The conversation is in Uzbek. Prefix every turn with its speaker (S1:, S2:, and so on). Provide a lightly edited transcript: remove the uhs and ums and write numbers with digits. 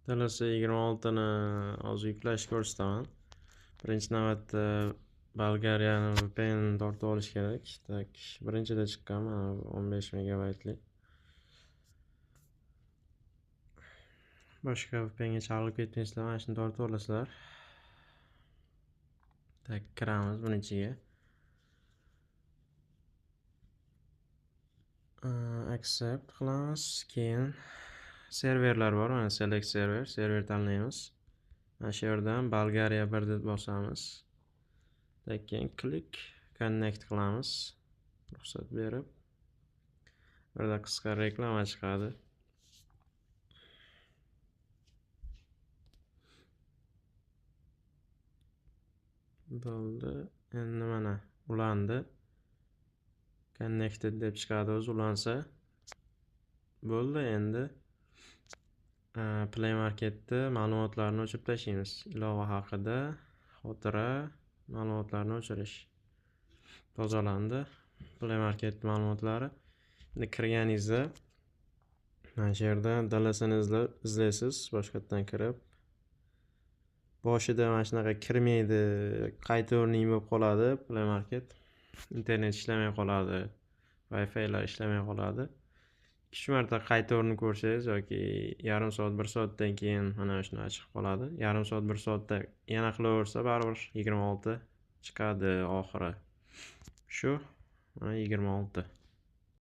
S1: TLS 26 ni hozir yuklashni ko'rsataman. Birinchi navbatda Bolgariyani VPN tortib olish kerak. Tak, birinchida chiqqan mana 15 megabaytlik. Boshqa VPNga chaqirib ketmaysizlar, mana shuni tortib olasizlar. Tak, kiramiz buni ichiga. Accept qilamiz. Keyin serverlar bor, mana select server tanlaymiz. Mana shu yerdan Bolgariya 1 deb bosamiz. Keyin click connect qilamiz. Ruxsat berib. Burada qisqa reklama chiqadi. Bo'ldi. Endi mana ulandi. Connected deb chiqadi, o'zi ulansa. Bo'ldi, endi Play Marketda ma'lumotlarni o'chirib tashlaymiz. Ilova haqida, xotira, ma'lumotlarni o'chirish. Tozalandi. Play Market ma'lumotlari. Endi kirganingizda mana shu yerda DLS'ni izlaysiz, boshqatdan kirib. Boshida mana shunaqa kirmaydi, qayta o'rning bo'lib qoladi Play Market. Internet ishlamay qoladi, Wi-Fi'lar ishlamay qoladi. 2 marta qayta o'rnini ko'rsangiz yoki yarim soat, 1 soatdan keyin mana shuni chiqib qoladi. Yarim soat, 1 soatda yana qilaversa baribir 26 chiqadi oxiri. Shu, mana 26.